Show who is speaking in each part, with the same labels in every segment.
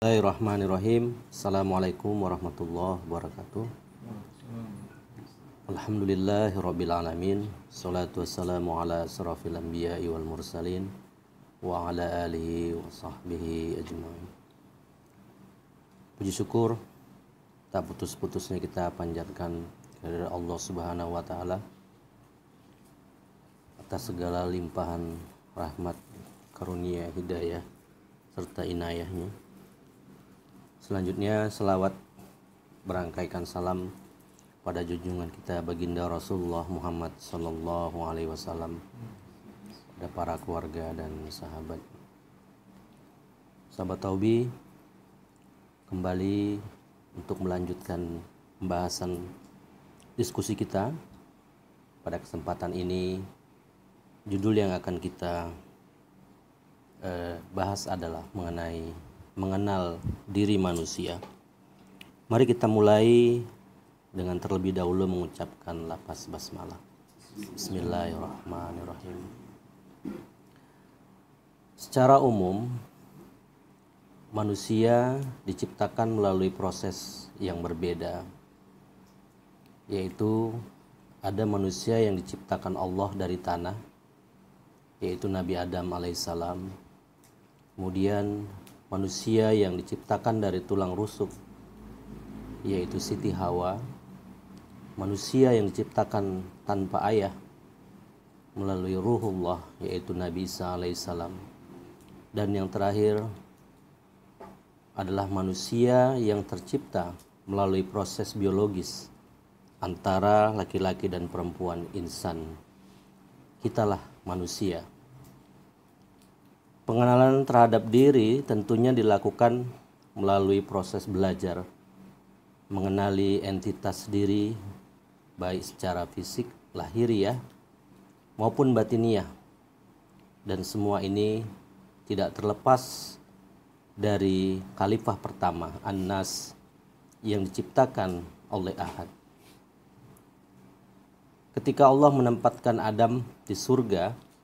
Speaker 1: Bismillahirrahmanirrahim. Assalamualaikum warahmatullahi wabarakatuh. Alhamdulillahirrabbilalamin. Salatu wassalamu ala asrafil anbiya'i wal mursalin wa ala alihi wa sahbihi ajma'in. Puji syukur tak putus-putusnya kita panjatkan kepada Allah Subhanahu wa taala atas segala limpahan rahmat, karunia, hidayah serta inayahnya. Selanjutnya selawat berangkaikan salam pada junjungan kita baginda Rasulullah Muhammad sallallahu alaihi wasallam, pada para keluarga dan sahabat. Sahabat Taubi, kembali untuk melanjutkan pembahasan diskusi kita. Pada kesempatan ini judul yang akan kita bahas adalah mengenal diri manusia. Mari kita mulai dengan terlebih dahulu mengucapkan lafaz basmalah. Bismillahirrahmanirrahim. Secara umum, manusia diciptakan melalui proses yang berbeda, yaitu ada manusia yang diciptakan Allah dari tanah, yaitu Nabi Adam alaihissalam. Kemudian manusia yang diciptakan dari tulang rusuk, yaitu Siti Hawa. Manusia yang diciptakan tanpa ayah melalui ruhullah, yaitu Nabi Isa alaihissalam. Dan yang terakhir adalah manusia yang tercipta melalui proses biologis antara laki-laki dan perempuan, insan. Kitalah manusia. Pengenalan terhadap diri tentunya dilakukan melalui proses belajar, mengenali entitas diri baik secara fisik, lahiriah maupun batiniah. Dan semua ini tidak terlepas dari khalifah pertama, An-Nas, yang diciptakan oleh Ahad. Ketika Allah menempatkan Adam di surga,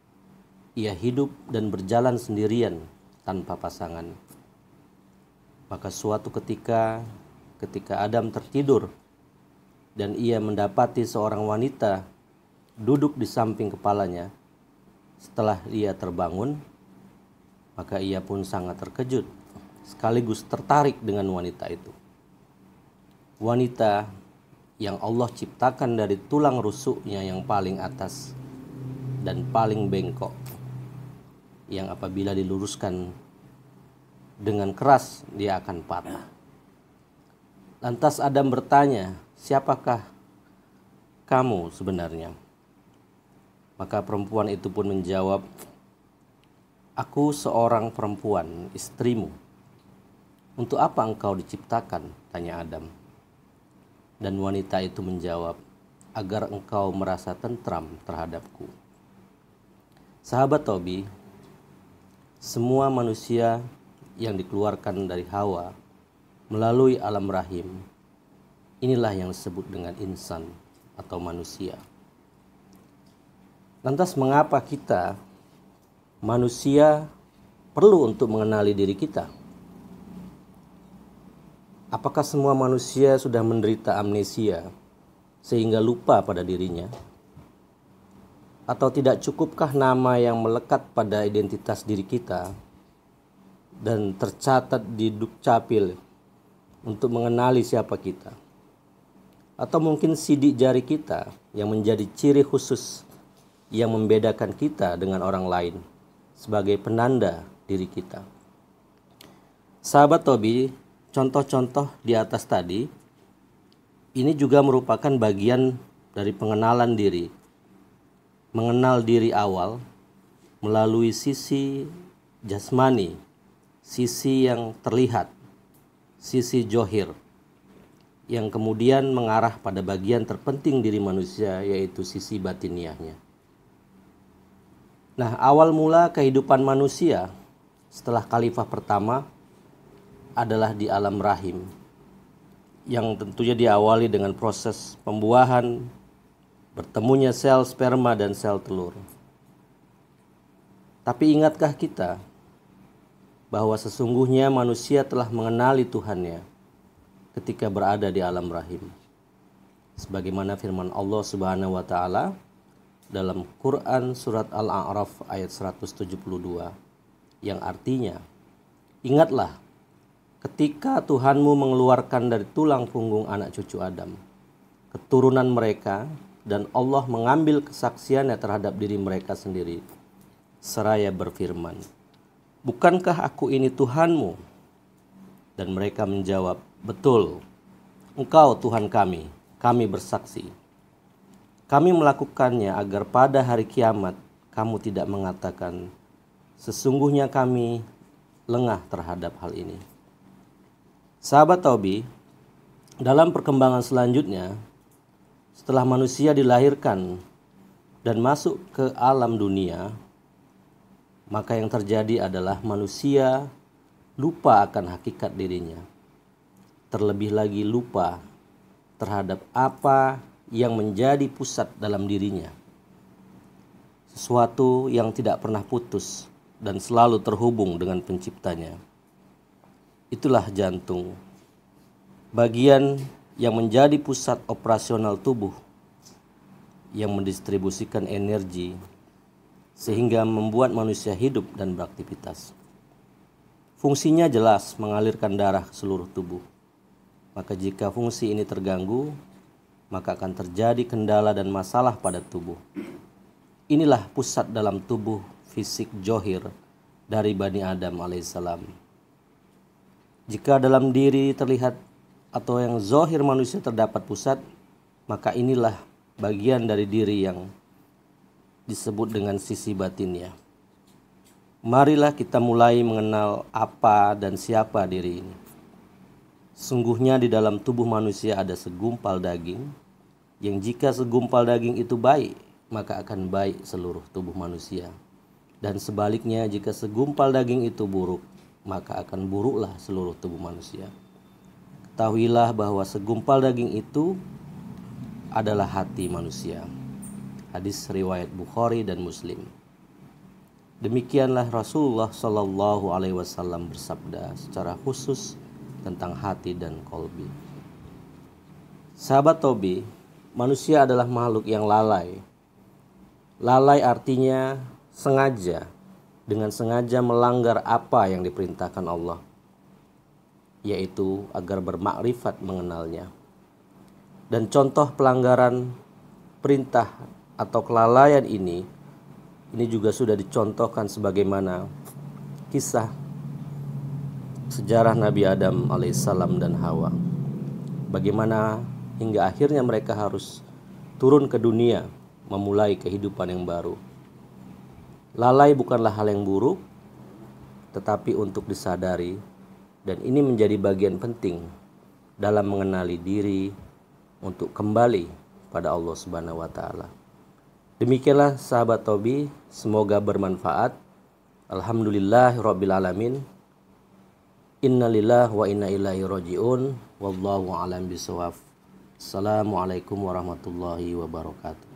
Speaker 1: ia hidup dan berjalan sendirian tanpa pasangan. Maka suatu ketika Adam tertidur dan ia mendapati seorang wanita duduk di samping kepalanya, setelah ia terbangun, maka ia pun sangat terkejut sekaligus tertarik dengan wanita itu. Wanita yang Allah ciptakan dari tulang rusuknya yang paling atas dan paling bengkok, yang apabila diluruskan dengan keras dia akan patah. Lantas Adam bertanya, "Siapakah kamu sebenarnya?" Maka perempuan itu pun menjawab, "Aku seorang perempuan, istrimu." "Untuk apa engkau diciptakan?" tanya Adam. Dan wanita itu menjawab, "Agar engkau merasa tentram terhadapku." Sahabat Tobi, semua manusia yang dikeluarkan dari Hawa melalui alam rahim, inilah yang disebut dengan insan atau manusia. Lantas mengapa kita manusia perlu untuk mengenali diri kita? Apakah semua manusia sudah menderita amnesia sehingga lupa pada dirinya? Atau tidak cukupkah nama yang melekat pada identitas diri kita dan tercatat di Dukcapil untuk mengenali siapa kita? Atau mungkin sidik jari kita yang menjadi ciri khusus yang membedakan kita dengan orang lain sebagai penanda diri kita? Sahabat Tobi, contoh-contoh di atas tadi ini juga merupakan bagian dari pengenalan diri. Mengenal diri awal melalui sisi jasmani, sisi yang terlihat, sisi johir, yang kemudian mengarah pada bagian terpenting diri manusia, yaitu sisi batiniahnya. Nah, awal mula kehidupan manusia setelah khalifah pertama adalah di alam rahim, yang tentunya diawali dengan proses pembuahan, bertemunya sel sperma dan sel telur. Tapi ingatkah kita bahwa sesungguhnya manusia telah mengenali Tuhannya ketika berada di alam rahim. Sebagaimana firman Allah Subhanahu wa taala dalam Quran surat Al-A'raf ayat 172 yang artinya, ingatlah ketika Tuhanmu mengeluarkan dari tulang punggung anak cucu Adam, keturunan mereka, dan Allah mengambil kesaksiannya terhadap diri mereka sendiri, seraya berfirman, bukankah aku ini Tuhanmu? Dan mereka menjawab, betul, Engkau Tuhan kami bersaksi. Kami melakukannya agar pada hari kiamat kamu tidak mengatakan, sesungguhnya kami lengah terhadap hal ini. Sahabat Taubi, dalam perkembangan selanjutnya, setelah manusia dilahirkan dan masuk ke alam dunia, maka yang terjadi adalah manusia lupa akan hakikat dirinya. Terlebih lagi lupa terhadap apa yang menjadi pusat dalam dirinya. Sesuatu yang tidak pernah putus dan selalu terhubung dengan penciptanya. Itulah jantung, bagian yang menjadi pusat operasional tubuh, yang mendistribusikan energi sehingga membuat manusia hidup dan beraktivitas. Fungsinya jelas mengalirkan darah ke seluruh tubuh. Maka jika fungsi ini terganggu, maka akan terjadi kendala dan masalah pada tubuh. Inilah pusat dalam tubuh fisik johir dari Bani Adam alaihissalam. Jika dalam diri terlihat atau yang zohir manusia terdapat pusat, maka inilah bagian dari diri yang disebut dengan sisi batinnya. Marilah kita mulai mengenal apa dan siapa diri ini. Sungguhnya di dalam tubuh manusia ada segumpal daging, yang jika segumpal daging itu baik, maka akan baik seluruh tubuh manusia. Dan sebaliknya, jika segumpal daging itu buruk, maka akan buruklah seluruh tubuh manusia. Ketahuilah bahwa segumpal daging itu adalah hati manusia. Hadis riwayat Bukhari dan Muslim. Demikianlah Rasulullah Shallallahu Alaihi Wasallam bersabda secara khusus tentang hati dan kolbi. Sahabat Taubi, manusia adalah makhluk yang lalai. Lalai artinya sengaja, dengan sengaja melanggar apa yang diperintahkan Allah, yaitu agar bermakrifat mengenalnya. Dan contoh pelanggaran perintah atau kelalaian ini juga sudah dicontohkan sebagaimana kisah sejarah Nabi Adam alaihissalam dan Hawa. Bagaimana hingga akhirnya mereka harus turun ke dunia memulai kehidupan yang baru. Lalai bukanlah hal yang buruk, tetapi untuk disadari, dan ini menjadi bagian penting dalam mengenali diri untuk kembali pada Allah Subhanahu wa taala. Demikianlah sahabat Taubi, semoga bermanfaat. Alhamdulillahirabbil alamin. Innalillahi wa inna ilaihi rajiun. Wallahu a'lam bishawab. Assalamualaikum warahmatullahi wabarakatuh.